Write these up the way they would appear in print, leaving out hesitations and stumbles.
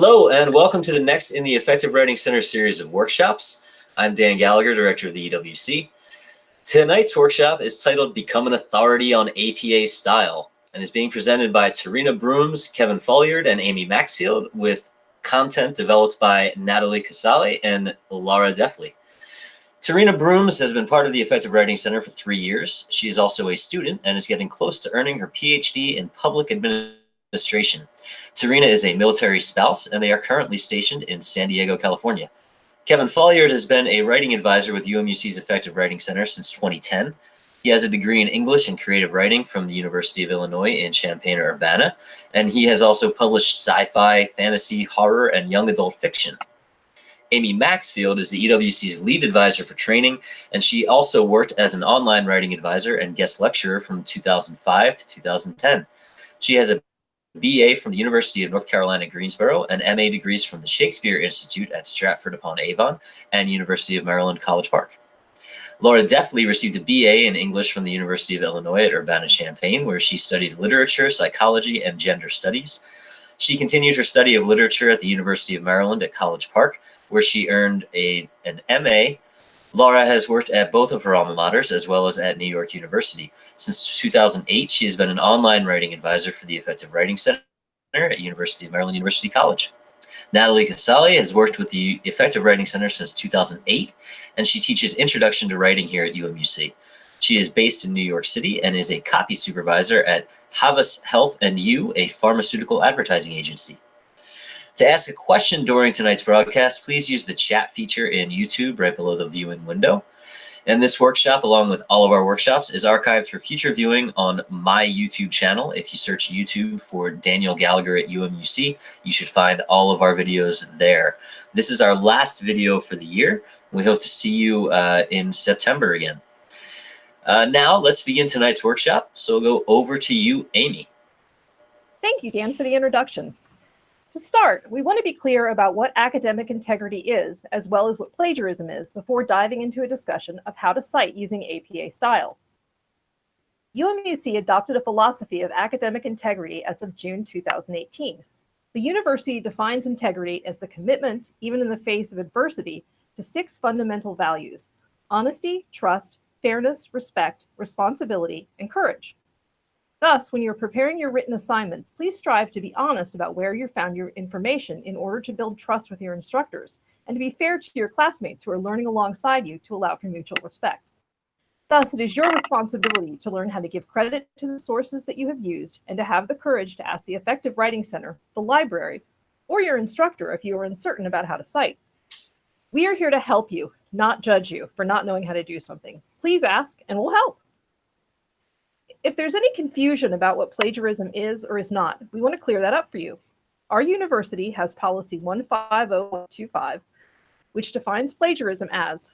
Hello, and welcome to the next in the Effective Writing Center series of workshops. I'm Dan Gallagher, Director of the EWC. Tonight's workshop is titled Become an Authority on APA Style, and is being presented by Tarina Brooms, Kevin Folliard, and Amy Maxfield, with content developed by Natalie Casale and Laura Deffley. Tarina Brooms has been part of the Effective Writing Center for 3 years. She is also a student and is getting close to earning her PhD in Public Administration. Tarina is a military spouse, and they are currently stationed in San Diego, California. Kevin Folliard has been a writing advisor with UMUC's Effective Writing Center since 2010. He has a degree in English and creative writing from the University of Illinois in Champaign-Urbana, and he has also published sci-fi, fantasy, horror, and young adult fiction. Amy Maxfield is the EWC's lead advisor for training, and she also worked as an online writing advisor and guest lecturer from 2005 to 2010. She has a BA from the University of North Carolina, Greensboro, and MA degrees from the Shakespeare Institute at Stratford-upon-Avon and University of Maryland, College Park. Laura Deffley received a BA in English from the University of Illinois at Urbana-Champaign, where she studied literature, psychology, and gender studies. She continued her study of literature at the University of Maryland at College Park, where she earned an MA. Laura has worked at both of her alma maters as well as at New York University. Since 2008, she has been an online writing advisor for the Effective Writing Center at University of Maryland University College. Natalie Casale has worked with the Effective Writing Center since 2008, and she teaches Introduction to Writing here at UMUC. She is based in New York City and is a copy supervisor at Havas Health & You, a pharmaceutical advertising agency. To ask a question during tonight's broadcast, please use the chat feature in YouTube right below the viewing window. And this workshop, along with all of our workshops, is archived for future viewing on my YouTube channel. If you search YouTube for Daniel Gallagher at UMUC, you should find all of our videos there. This is our last video for the year. We hope to see you in September again. Now, let's begin tonight's workshop. So we'll go over to you, Amy. Thank you, Dan, for the introduction. To start, we want to be clear about what academic integrity is, as well as what plagiarism is, before diving into a discussion of how to cite using APA style. UMUC adopted a philosophy of academic integrity as of June 2018. The university defines integrity as the commitment, even in the face of adversity, to 6 fundamental values: honesty, trust, fairness, respect, responsibility, and courage. Thus, when you're preparing your written assignments, please strive to be honest about where you found your information in order to build trust with your instructors, and to be fair to your classmates who are learning alongside you to allow for mutual respect. Thus, it is your responsibility to learn how to give credit to the sources that you have used and to have the courage to ask the Effective Writing Center, the library, or your instructor if you are uncertain about how to cite. We are here to help you, not judge you for not knowing how to do something. Please ask and we'll help. If there's any confusion about what plagiarism is or is not, we want to clear that up for you. Our university has policy 150125, which defines plagiarism as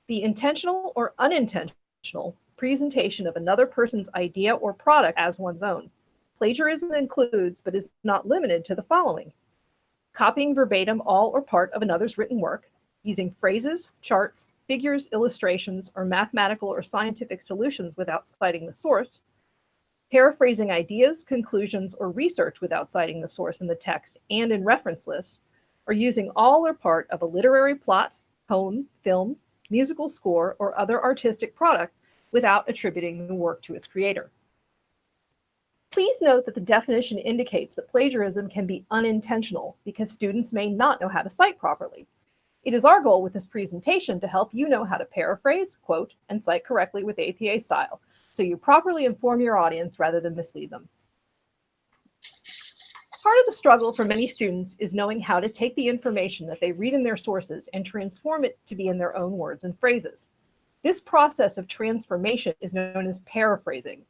the intentional or unintentional presentation of another person's idea or product as one's own. Plagiarism includes, but is not limited to, the following: copying verbatim all or part of another's written work, using phrases, charts, figures, illustrations, or mathematical or scientific solutions without citing the source, paraphrasing ideas, conclusions, or research without citing the source in the text and in reference lists, or using all or part of a literary plot, poem, film, musical score, or other artistic product without attributing the work to its creator. Please note that the definition indicates that plagiarism can be unintentional because students may not know how to cite properly. It is our goal with this presentation to help you know how to paraphrase, quote, and cite correctly with APA style, so you properly inform your audience rather than mislead them. Part of the struggle for many students is knowing how to take the information that they read in their sources and transform it to be in their own words and phrases. This process of transformation is known as paraphrasing.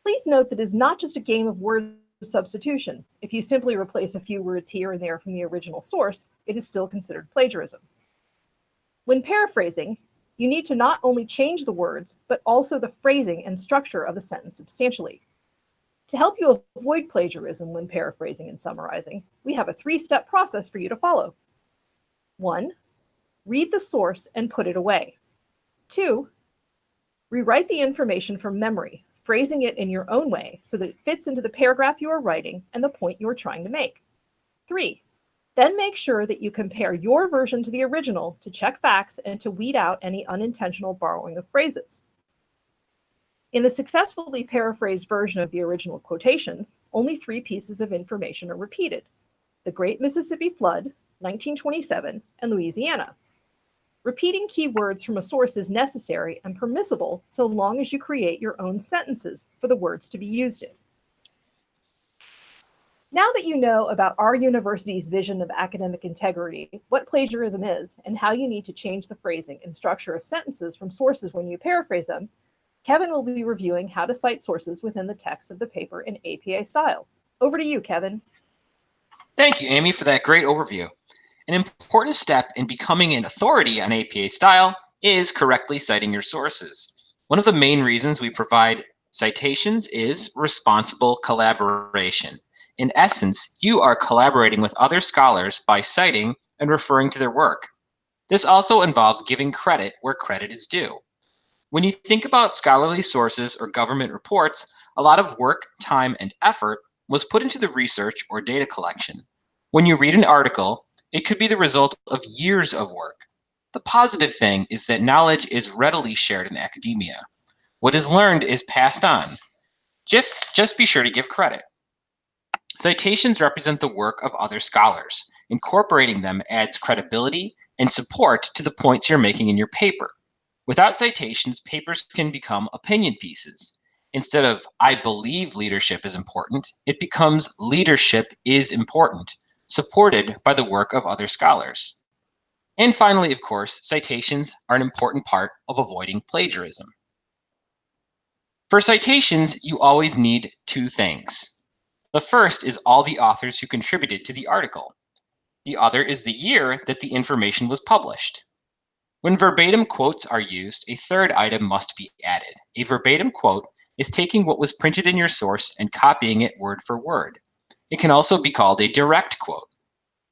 Please note that it is not just a game of word substitution. If you simply replace a few words here and there from the original source, it is still considered plagiarism. When paraphrasing, you need to not only change the words, but also the phrasing and structure of the sentence substantially. To help you avoid plagiarism when paraphrasing and summarizing, we have a 3-step process for you to follow. 1, read the source and put it away. 2, rewrite the information from memory, phrasing it in your own way so that it fits into the paragraph you are writing and the point you are trying to make. 3, Then make sure that you compare your version to the original to check facts and to weed out any unintentional borrowing of phrases. In the successfully paraphrased version of the original quotation, only 3 pieces of information are repeated: the Great Mississippi Flood, 1927, and Louisiana. Repeating key words from a source is necessary and permissible so long as you create your own sentences for the words to be used in. Now that you know about our university's vision of academic integrity, what plagiarism is, and how you need to change the phrasing and structure of sentences from sources when you paraphrase them, Kevin will be reviewing how to cite sources within the text of the paper in APA style. Over to you, Kevin. Thank you, Amy, for that great overview. An important step in becoming an authority on APA style is correctly citing your sources. One of the main reasons we provide citations is responsible collaboration. In essence, you are collaborating with other scholars by citing and referring to their work. This also involves giving credit where credit is due. When you think about scholarly sources or government reports, a lot of work, time, and effort was put into the research or data collection. When you read an article, it could be the result of years of work. The positive thing is that knowledge is readily shared in academia. What is learned is passed on. Just be sure to give credit. Citations represent the work of other scholars. Incorporating them adds credibility and support to the points you're making in your paper. Without citations, papers can become opinion pieces. Instead of "I believe leadership is important," it becomes "leadership is important," supported by the work of other scholars. And finally, of course, citations are an important part of avoiding plagiarism. For citations, you always need 2 things. The first is all the authors who contributed to the article. The other is the year that the information was published. When verbatim quotes are used, a third item must be added. A verbatim quote is taking what was printed in your source and copying it word for word. It can also be called a direct quote.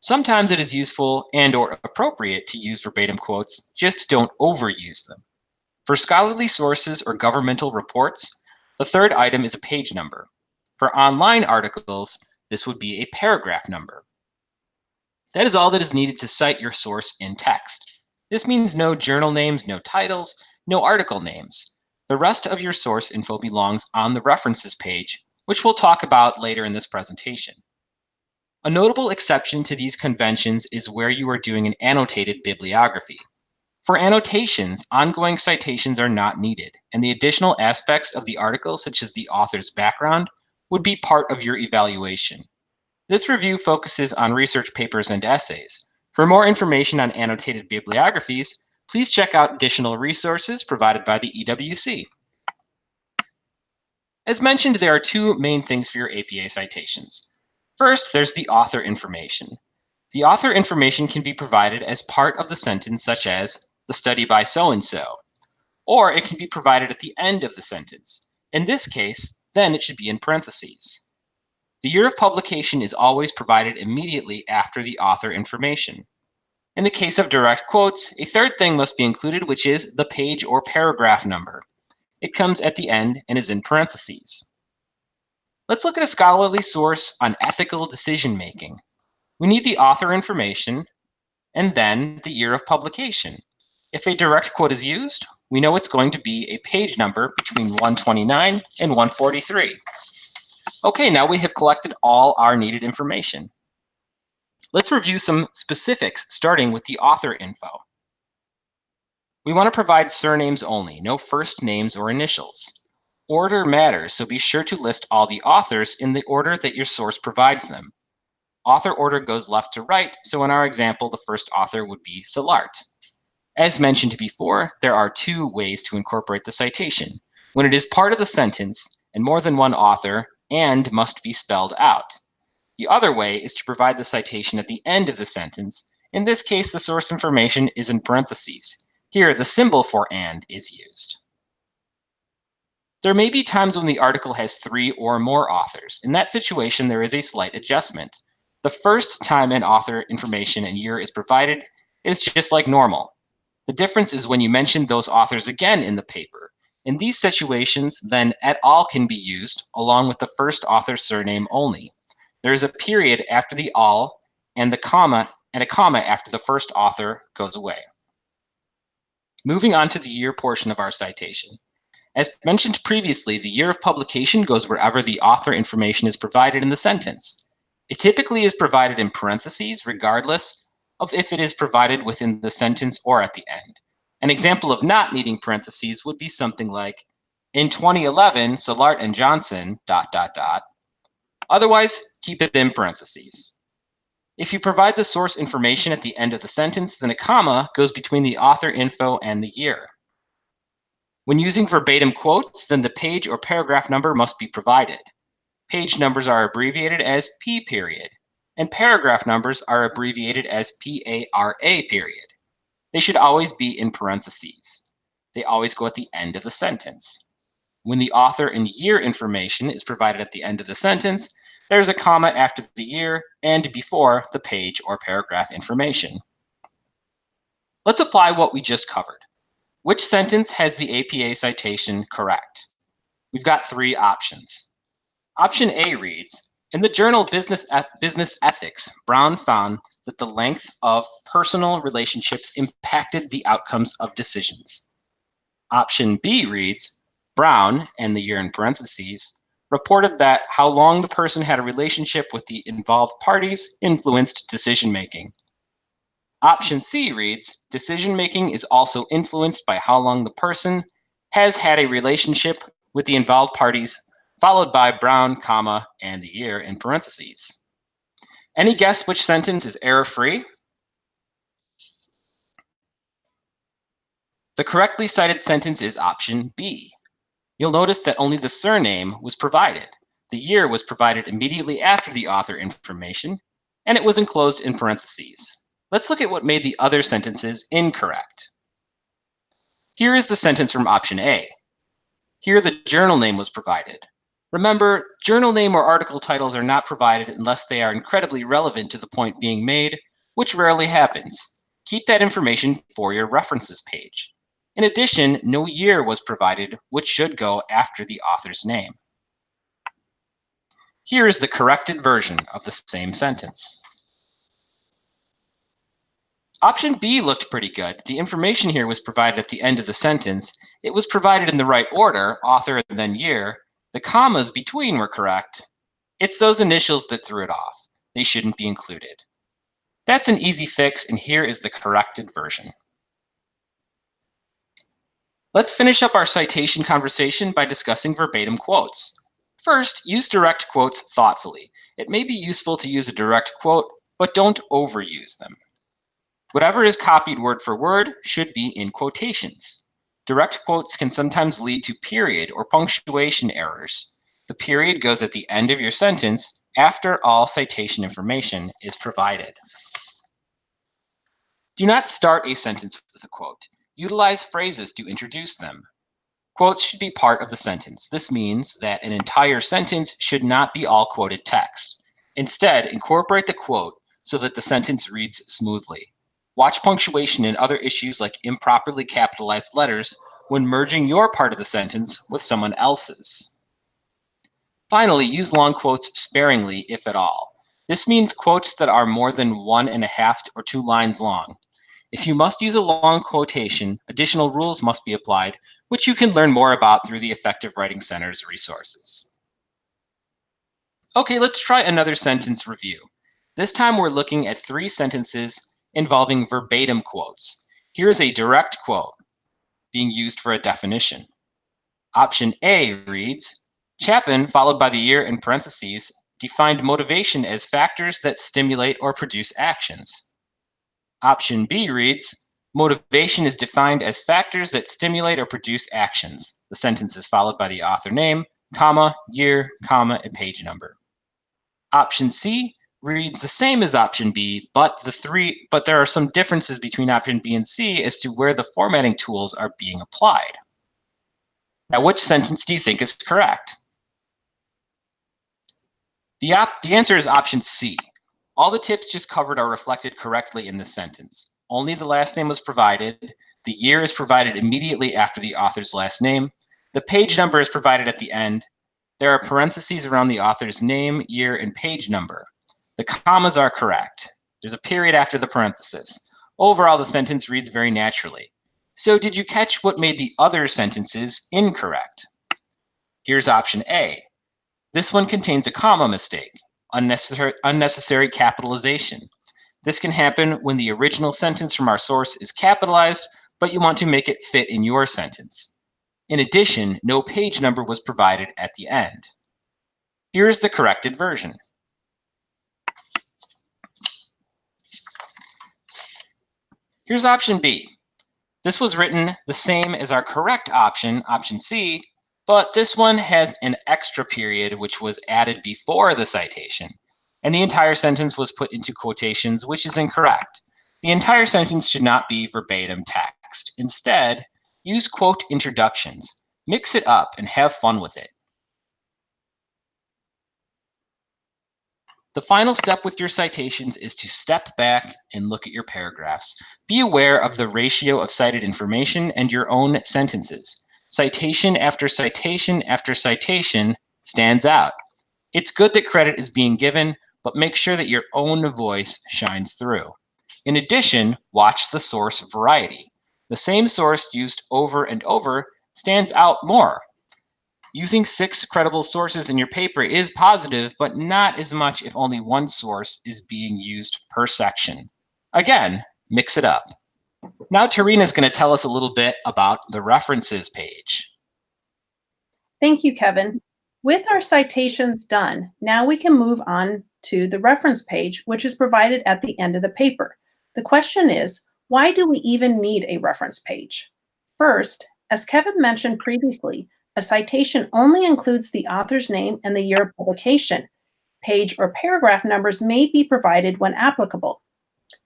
Sometimes it is useful and/or appropriate to use verbatim quotes, just don't overuse them. For scholarly sources or governmental reports, the third item is a page number. For online articles, this would be a paragraph number. That is all that is needed to cite your source in text. This means no journal names, no titles, no article names. The rest of your source info belongs on the references page, which we'll talk about later in this presentation. A notable exception to these conventions is where you are doing an annotated bibliography. For annotations, ongoing citations are not needed, and the additional aspects of the article, such as the author's background, would be part of your evaluation. This review focuses on research papers and essays. For more information on annotated bibliographies, please check out additional resources provided by the EWC. As mentioned, there are 2 main things for your APA citations. First, there's the author information. The author information can be provided as part of the sentence, such as "the study by so-and-so," or it can be provided at the end of the sentence. In this case, then it should be in parentheses. The year of publication is always provided immediately after the author information. In the case of direct quotes, a third thing must be included, which is the page or paragraph number. It comes at the end and is in parentheses. Let's look at a scholarly source on ethical decision making. We need the author information and then the year of publication. If a direct quote is used, we know it's going to be a page number between 129 and 143. Okay, now we have collected all our needed information. Let's review some specifics, starting with the author info. We want to provide surnames only, no first names or initials. Order matters, so be sure to list all the authors in the order that your source provides them. Author order goes left to right, so in our example, the first author would be Szilard. As mentioned before, there are 2 ways to incorporate the citation: when it is part of the sentence and more than one author, and must be spelled out. The other way is to provide the citation at the end of the sentence. In this case, the source information is in parentheses. Here, the symbol for "and" is used. There may be times when the article has 3 or more authors. In that situation, there is a slight adjustment. The first time an author information and year is provided, it is just like normal. The difference is when you mention those authors again in the paper. In these situations, then "et al." Can be used along with the first author's surname only. There is a period after the "al" and a comma after the first author goes away. Moving on to the year portion of our citation. As mentioned previously, the year of publication goes wherever the author information is provided in the sentence. It typically is provided in parentheses, regardless of if it is provided within the sentence or at the end. An example of not needing parentheses would be something like, in 2011, Szilard and Johnson, ... Otherwise, keep it in parentheses. If you provide the source information at the end of the sentence, then a comma goes between the author info and the year. When using verbatim quotes, then the page or paragraph number must be provided. Page numbers are abbreviated as P period, and paragraph numbers are abbreviated as PARA period. They should always be in parentheses. They always go at the end of the sentence. When the author and year information is provided at the end of the sentence, there's a comma after the year and before the page or paragraph information. Let's apply what we just covered. Which sentence has the APA citation correct? We've got three options. Option A reads, in the journal Business Ethics, Brown found that the length of personal relationships impacted the outcomes of decisions. Option B reads, Brown, and the year in parentheses, reported that how long the person had a relationship with the involved parties influenced decision-making. Option C reads, decision-making is also influenced by how long the person has had a relationship with the involved parties, followed by Brown, comma, and the year in parentheses. Any guess which sentence is error-free? The correctly cited sentence is option B. You'll notice that only the surname was provided. The year was provided immediately after the author information, and it was enclosed in parentheses. Let's look at what made the other sentences incorrect. Here is the sentence from option A. Here the journal name was provided. Remember, journal name or article titles are not provided unless they are incredibly relevant to the point being made, which rarely happens. Keep that information for your references page. In addition, no year was provided, which should go after the author's name. Here is the corrected version of the same sentence. Option B looked pretty good. The information here was provided at the end of the sentence. It was provided in the right order, author and then year. The commas between were correct. It's those initials that threw it off. They shouldn't be included. That's an easy fix, and here is the corrected version. Let's finish up our citation conversation by discussing verbatim quotes. First, use direct quotes thoughtfully. It may be useful to use a direct quote, but don't overuse them. Whatever is copied word for word should be in quotations. Direct quotes can sometimes lead to period or punctuation errors. The period goes at the end of your sentence after all citation information is provided. Do not start a sentence with a quote. Utilize phrases to introduce them. Quotes should be part of the sentence. This means that an entire sentence should not be all quoted text. Instead, incorporate the quote so that the sentence reads smoothly. Watch punctuation and other issues like improperly capitalized letters when merging your part of the sentence with someone else's. Finally, use long quotes sparingly, if at all. This means quotes that are more than 1.5 or 2 lines long. If you must use a long quotation, additional rules must be applied, which you can learn more about through the Effective Writing Center's resources. Okay, let's try another sentence review. This time we're looking at 3 sentences involving verbatim quotes. Here's a direct quote being used for a definition. Option A reads, Chapin, followed by the year in parentheses, defined motivation as factors that stimulate or produce actions. Option B reads, motivation is defined as factors that stimulate or produce actions. The sentence is followed by the author name, comma, year, comma, and page number. Option C reads the same as option B, but there are some differences between option B and C as to where the formatting tools are being applied. Now, which sentence do you think is correct? The answer is option C. All the tips just covered are reflected correctly in this sentence. Only the last name was provided. The year is provided immediately after the author's last name. The page number is provided at the end. There are parentheses around the author's name, year, and page number. The commas are correct. There's a period after the parenthesis. Overall, the sentence reads very naturally. So did you catch what made the other sentences incorrect? Here's option A. This one contains a comma mistake, unnecessary capitalization. This can happen when the original sentence from our source is capitalized, but you want to make it fit in your sentence. In addition, no page number was provided at the end. Here's the corrected version. Here's option B. This was written the same as our correct option, option C, but this one has an extra period which was added before the citation, and the entire sentence was put into quotations, which is incorrect. The entire sentence should not be verbatim text. Instead, use quote introductions. Mix it up and have fun with it. The final step with your citations is to step back and look at your paragraphs. Be aware of the ratio of cited information and your own sentences. Citation after citation after citation stands out. It's good that credit is being given, but make sure that your own voice shines through. In addition, watch the source variety. The same source used over and over stands out more. Using 6 credible sources in your paper is positive, but not as much if only one source is being used per section. Again, mix it up. Now Tarina is going to tell us a little bit about the references page. Thank you, Kevin. With our citations done, now we can move on to the reference page, which is provided at the end of the paper. The question is, why do we even need a reference page? First, as Kevin mentioned previously, a citation only includes the author's name and the year of publication. Page or paragraph numbers may be provided when applicable.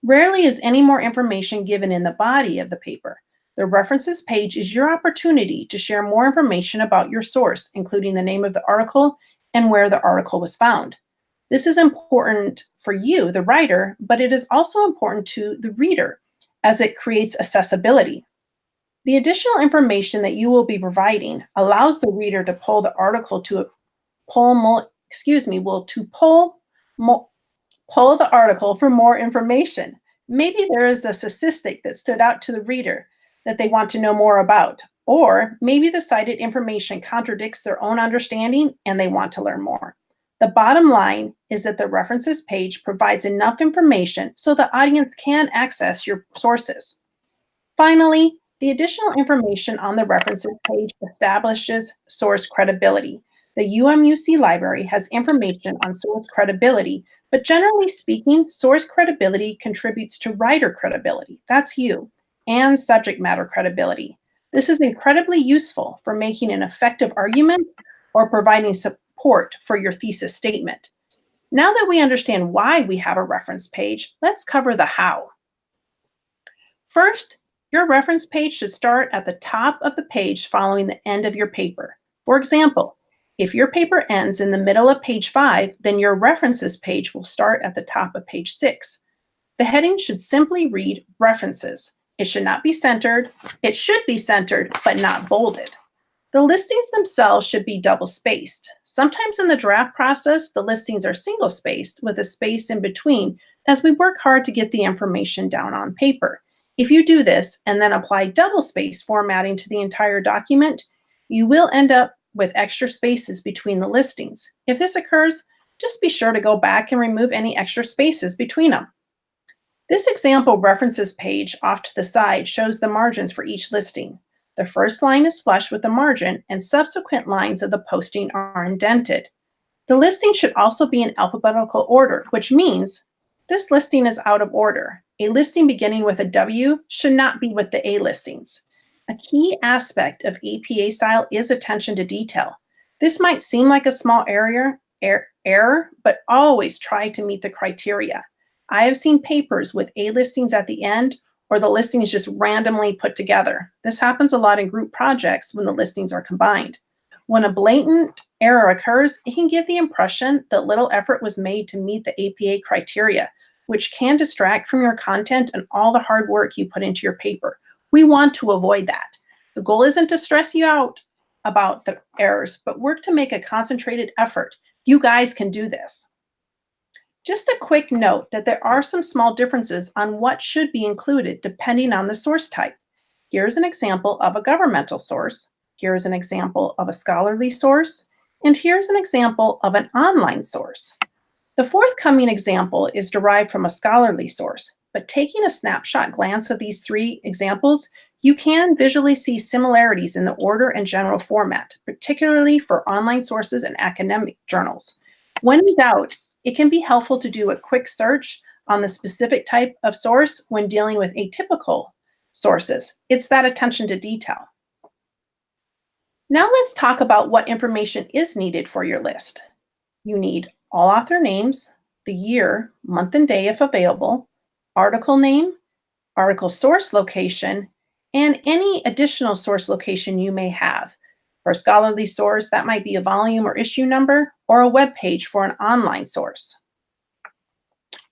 Rarely is any more information given in the body of the paper. The references page is your opportunity to share more information about your source, including the name of the article and where the article was found. This is important for you, the writer, but it is also important to the reader as it creates accessibility. The additional information that you will be providing allows the reader to pull the article to pull the article for more information. Maybe there is a statistic that stood out to the reader that they want to know more about, or maybe the cited information contradicts their own understanding and they want to learn more. The bottom line is that the references page provides enough information so the audience can access your sources. Finally, the additional information on the references page establishes source credibility. The UMUC library has information on source credibility, but generally speaking, source credibility contributes to writer credibility, that's you, and subject matter credibility. This is incredibly useful for making an effective argument or providing support for your thesis statement. Now that we understand why we have a reference page, let's cover the how. First, your reference page should start at the top of the page following the end of your paper. For example, if your paper ends in the middle of page 5, then your references page will start at the top of page 6. The heading should simply read references. It should not be centered. It should be centered, but not bolded. The listings themselves should be double-spaced. Sometimes in the draft process, the listings are single-spaced with a space in between as we work hard to get the information down on paper. If you do this and then apply double-space formatting to the entire document, you will end up with extra spaces between the listings. If this occurs, just be sure to go back and remove any extra spaces between them. This example references page off to the side shows the margins for each listing. The first line is flush with the margin, and subsequent lines of the posting are indented. The listing should also be in alphabetical order, which means this listing is out of order. A listing beginning with a W should not be with the A listings. A key aspect of APA style is attention to detail. This might seem like a small error, but always try to meet the criteria. I have seen papers with A listings at the end or the listings just randomly put together. This happens a lot in group projects when the listings are combined. When a blatant error occurs, it can give the impression that little effort was made to meet the APA criteria, which can distract from your content and all the hard work you put into your paper. We want to avoid that. The goal isn't to stress you out about the errors, but work to make a concentrated effort. You guys can do this. Just a quick note that there are some small differences on what should be included depending on the source type. Here's an example of a governmental source. Here's an example of a scholarly source. And here's an example of an online source. The forthcoming example is derived from a scholarly source, but taking a snapshot glance of these three examples, you can visually see similarities in the order and general format, particularly for online sources and academic journals. When in doubt, it can be helpful to do a quick search on the specific type of source when dealing with atypical sources. It's that attention to detail. Now let's talk about what information is needed for your list. You need all author names, the year, month and day if available, article name, article source location, and any additional source location you may have. For a scholarly source, that might be a volume or issue number, or a web page for an online source.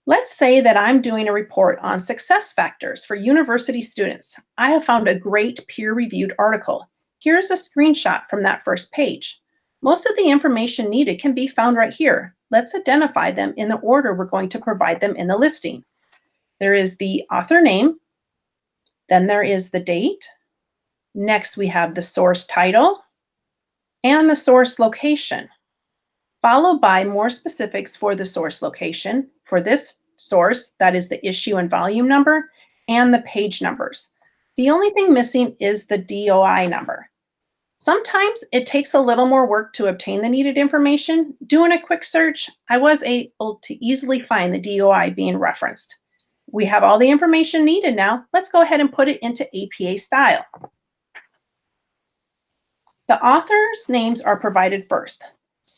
Let's say that I'm doing a report on success factors for university students. I have found a great peer-reviewed article. Here's a screenshot from that first page. Most of the information needed can be found right here. Let's identify them in the order we're going to provide them in the listing. There is the author name, then there is the date. Next, we have the source title and the source location, followed by more specifics for the source location. For this source, that is the issue and volume number and the page numbers. The only thing missing is the DOI number. Sometimes it takes a little more work to obtain the needed information. Doing a quick search, I was able to easily find the DOI being referenced. We have all the information needed now. Let's go ahead and put it into APA style. The authors' names are provided first.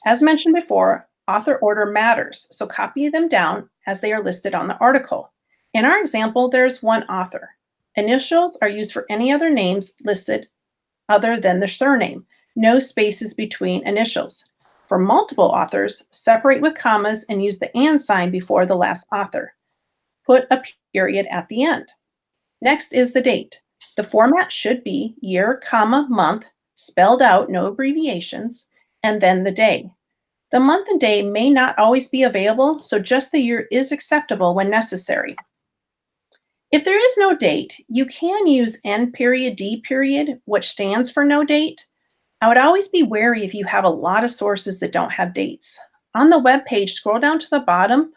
As mentioned before, author order matters, so copy them down as they are listed on the article. In our example, there's one author. Initials are used for any other names listed other than the surname. No spaces between initials. For multiple authors, separate with commas and use the and sign before the last author. Put a period at the end. Next is the date. The format should be year, comma, month, spelled out, no abbreviations, and then the day. The month and day may not always be available, so just the year is acceptable when necessary. If there is no date, you can use N period, D period, which stands for no date. I would always be wary if you have a lot of sources that don't have dates. On the web page, scroll down to the bottom,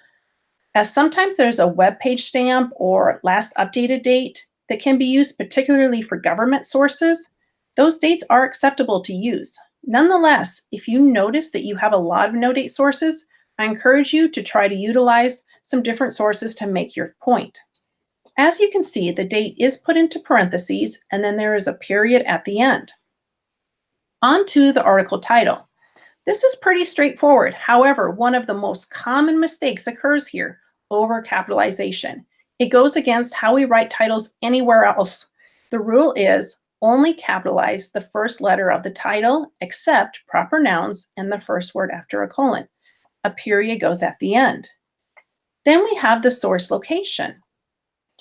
as sometimes there's a web page stamp or last updated date that can be used particularly for government sources. Those dates are acceptable to use. Nonetheless, if you notice that you have a lot of no date sources, I encourage you to try to utilize some different sources to make your point. As you can see, the date is put into parentheses, and then there is a period at the end. On to the article title. This is pretty straightforward. However, one of the most common mistakes occurs here, overcapitalization. It goes against how we write titles anywhere else. The rule is only capitalize the first letter of the title, except proper nouns and the first word after a colon. A period goes at the end. Then we have the source location.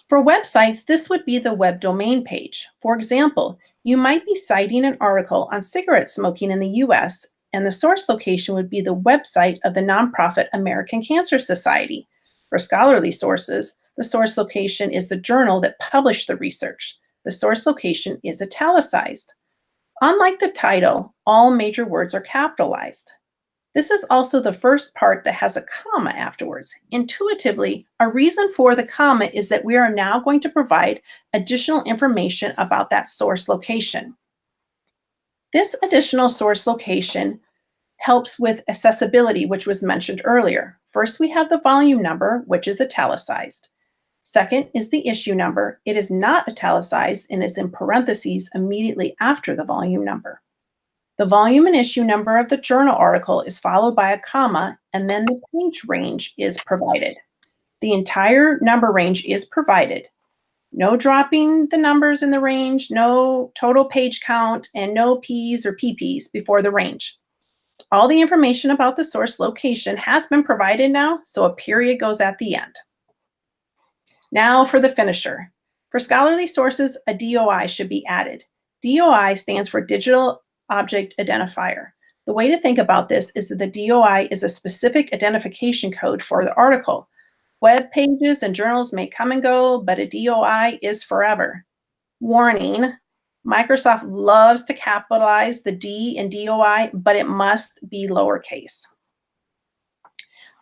For websites, this would be the web domain page. For example, you might be citing an article on cigarette smoking in the US, and the source location would be the website of the nonprofit American Cancer Society. For scholarly sources, the source location is the journal that published the research. The source location is italicized. Unlike the title, all major words are capitalized. This is also the first part that has a comma afterwards. Intuitively, a reason for the comma is that we are now going to provide additional information about that source location. This additional source location helps with accessibility, which was mentioned earlier. First, we have the volume number, which is italicized. Second is the issue number. It is not italicized and is in parentheses immediately after the volume number. The volume and issue number of the journal article is followed by a comma, and then the page range is provided. The entire number range is provided. No dropping the numbers in the range, no total page count, and no P's or PP's before the range. All the information about the source location has been provided now, so a period goes at the end. Now for the finisher. For scholarly sources, a DOI should be added. DOI stands for Digital Object Identifier. The way to think about this is that the DOI is a specific identification code for the article. Web pages and journals may come and go, but a DOI is forever. Warning, Microsoft loves to capitalize the D in DOI, but it must be lowercase.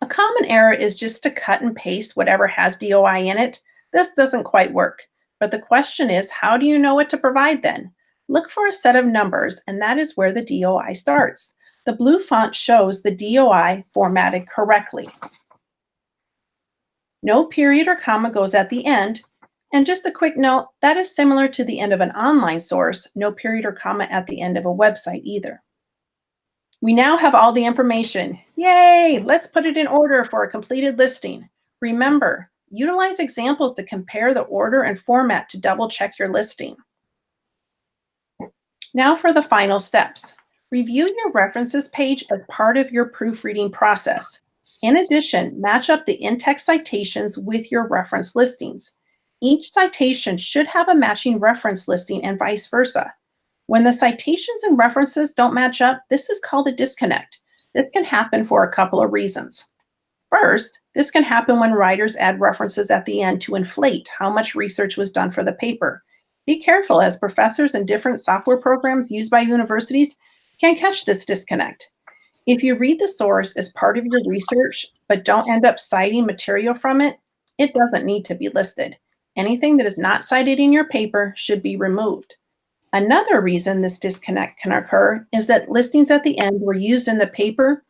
A common error is just to cut and paste whatever has DOI in it. This doesn't quite work, but the question is, how do you know what to provide then? Look for a set of numbers, and that is where the DOI starts. The blue font shows the DOI formatted correctly. No period or comma goes at the end. And just a quick note, that is similar to the end of an online source, no period or comma at the end of a website either. We now have all the information. Yay! Let's put it in order for a completed listing. Remember, utilize examples to compare the order and format to double check your listing. Now for the final steps. Review your references page as part of your proofreading process. In addition, match up the in-text citations with your reference listings. Each citation should have a matching reference listing and vice versa. When the citations and references don't match up, this is called a disconnect. This can happen for a couple of reasons. First, this can happen when writers add references at the end to inflate how much research was done for the paper. Be careful, as professors and different software programs used by universities can catch this disconnect. If you read the source as part of your research, but don't end up citing material from it, it doesn't need to be listed. Anything that is not cited in your paper should be removed. Another reason this disconnect can occur is that listings at the end were used in the paper,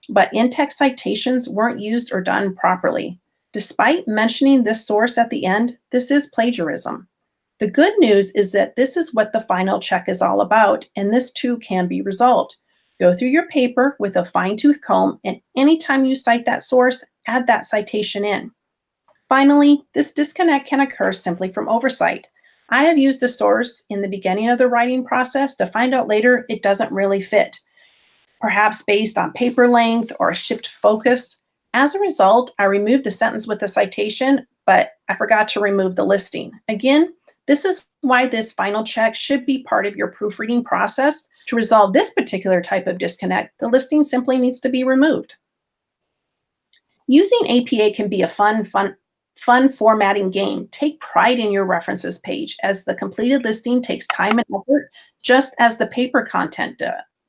but in-text citations weren't used or done properly. Despite mentioning this source at the end, this is plagiarism. The good news is that this is what the final check is all about, and this too can be resolved. Go through your paper with a fine-tooth comb, and anytime you cite that source, add that citation in. Finally, this disconnect can occur simply from oversight. I have used a source in the beginning of the writing process to find out later it doesn't really fit, perhaps based on paper length or a shift focus. As a result, I removed the sentence with the citation, but I forgot to remove the listing. Again, this is why this final check should be part of your proofreading process. To resolve this particular type of disconnect, the listing simply needs to be removed. Using APA can be a fun formatting game. Take pride in your references page, as the completed listing takes time and effort, just as the paper content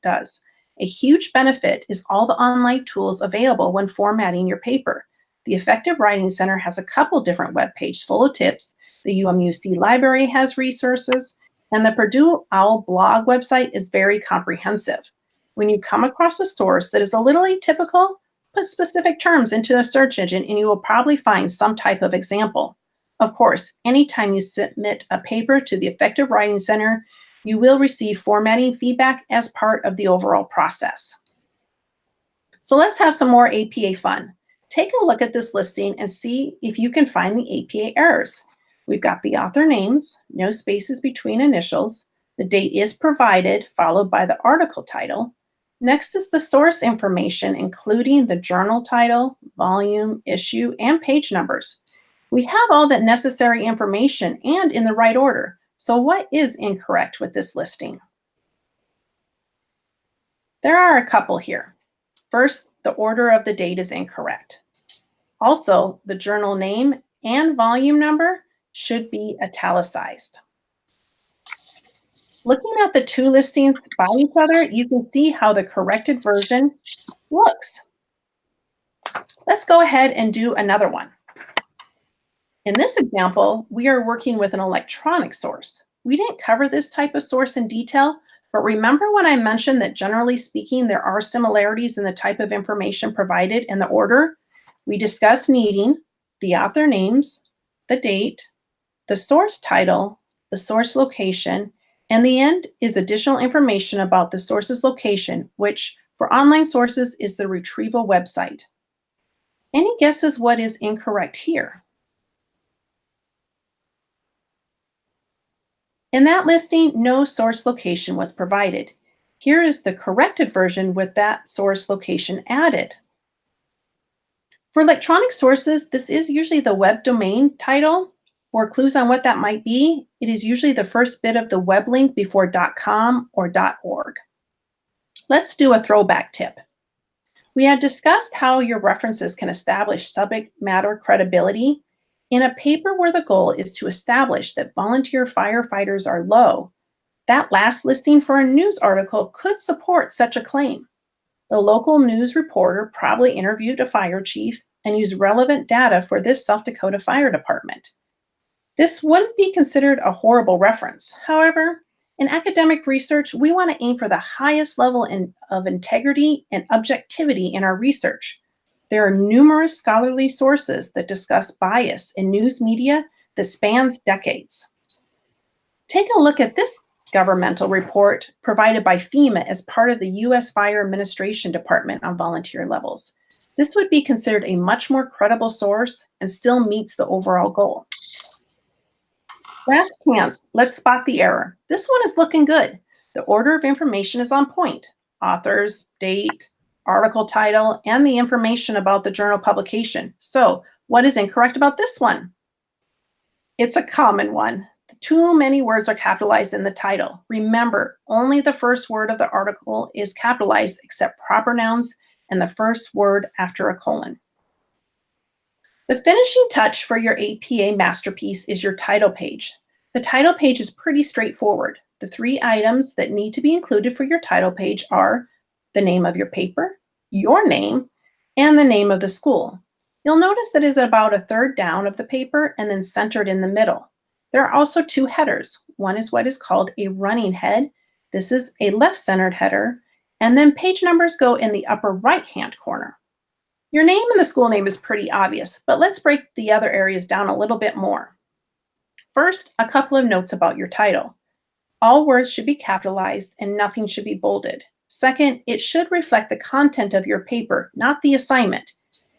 does. A huge benefit is all the online tools available when formatting your paper. The Effective Writing Center has a couple different web pages full of tips. The UMUC library has resources, and the Purdue OWL blog website is very comprehensive. When you come across a source that is a little atypical, put specific terms into the search engine and you will probably find some type of example. Of course, anytime you submit a paper to the Effective Writing Center, you will receive formatting feedback as part of the overall process. So let's have some more APA fun. Take a look at this listing and see if you can find the APA errors. We've got the author names, no spaces between initials. The date is provided, followed by the article title. Next is the source information, including the journal title, volume, issue, and page numbers. We have all that necessary information and in the right order. So what is incorrect with this listing? There are a couple here. First, the order of the date is incorrect. Also, the journal name and volume number should be italicized. Looking at the two listings by each other, you can see how the corrected version looks. Let's go ahead and do another one. In this example, we are working with an electronic source. We didn't cover this type of source in detail, but remember when I mentioned that generally speaking, there are similarities in the type of information provided and the order? We discussed needing the author names, the date, the source title, the source location, and the end is additional information about the source's location, which for online sources is the retrieval website. Any guesses what is incorrect here? In that listing, no source location was provided. Here is the corrected version with that source location added. For electronic sources, this is usually the web domain title. For clues on what that might be, it is usually the first bit of the web link before .com or .org. let's do a throwback tip. We had discussed how your references can establish subject matter credibility. In a paper where the goal is to establish that volunteer firefighters are low, that last listing for a news article could support such a claim. The local news reporter probably interviewed a fire chief and used relevant data for this South Dakota Fire Department. This wouldn't be considered a horrible reference. However, in academic research, we want to aim for the highest level of integrity and objectivity in our research. There are numerous scholarly sources that discuss bias in news media that spans decades. Take a look at this governmental report provided by FEMA as part of the U.S. Fire Administration Department on volunteer levels. This would be considered a much more credible source and still meets the overall goal. Last chance, let's spot the error. This one is looking good. The order of information is on point. Authors, date, article title, and the information about the journal publication. So what is incorrect about this one? It's a common one. Too many words are capitalized in the title. Remember, only the first word of the article is capitalized except proper nouns and the first word after a colon. The finishing touch for your APA masterpiece is your title page. The title page is pretty straightforward. The 3 items that need to be included for your title page are the name of your paper, your name, and the name of the school. You'll notice that it is about a third down of the paper and then centered in the middle. There are also 2 headers. One is what is called a running head. This is a left-centered header, and then page numbers go in the upper right-hand corner. Your name and the school name is pretty obvious, but let's break the other areas down a little bit more. First, a couple of notes about your title. All words should be capitalized and nothing should be bolded. Second, it should reflect the content of your paper, not the assignment.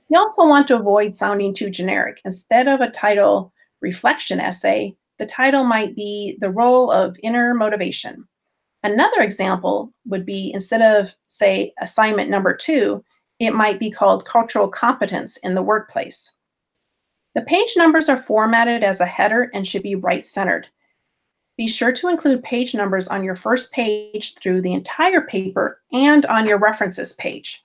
You also want to avoid sounding too generic. Instead of a title reflection essay, the title might be The Role of Inner Motivation. Another example would be, instead of, say, assignment number 2, it might be called Cultural Competence in the Workplace. The page numbers are formatted as a header and should be right-centered. Be sure to include page numbers on your first page through the entire paper and on your references page.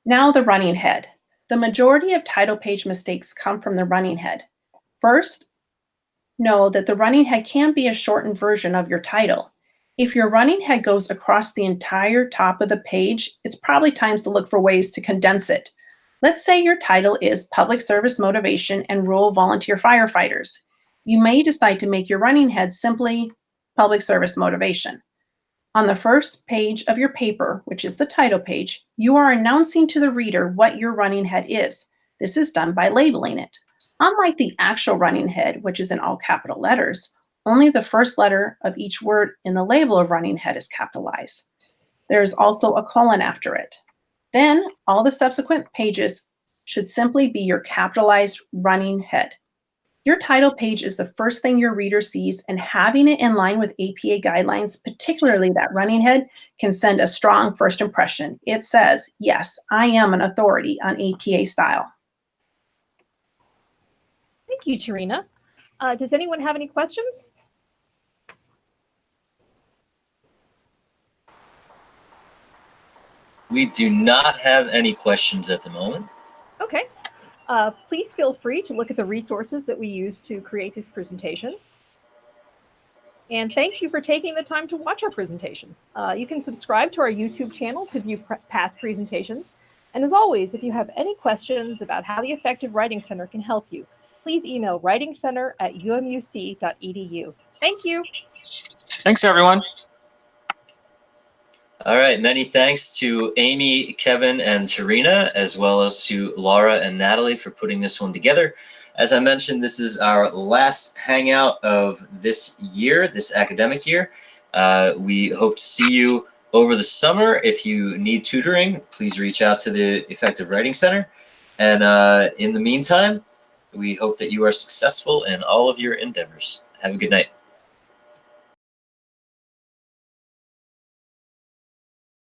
Now the running head. The majority of title page mistakes come from the running head. First, know that the running head can be a shortened version of your title. If your running head goes across the entire top of the page, it's probably time to look for ways to condense it. Let's say your title is Public Service Motivation and Rural Volunteer Firefighters. You may decide to make your running head simply Public Service Motivation. On the first page of your paper, which is the title page, you are announcing to the reader what your running head is. This is done by labeling it. Unlike the actual running head, which is in all capital letters, only the first letter of each word in the label of running head is capitalized. There is also a colon after it. Then all the subsequent pages should simply be your capitalized running head. Your title page is the first thing your reader sees, and having it in line with APA guidelines, particularly that running head, can send a strong first impression. It says, yes, I am an authority on APA style. Thank you, Tarina. Does anyone have any questions? We do not have any questions at the moment. Okay. Please feel free to look at the resources that we use to create this presentation. And thank you for taking the time to watch our presentation. You can subscribe to our YouTube channel to view past presentations. And as always, if you have any questions about how the Effective Writing Center can help you, please email writingcenter@umc.edu. Thank you. Thanks, everyone. All right, many thanks to Amy, Kevin, and Tarina, as well as to Laura and Natalie for putting this one together. As I mentioned, this is our last hangout of this year, this academic year. We hope to see you over the summer. If you need tutoring, please reach out to the Effective Writing Center. And in the meantime, we hope that you are successful in all of your endeavors. Have a good night.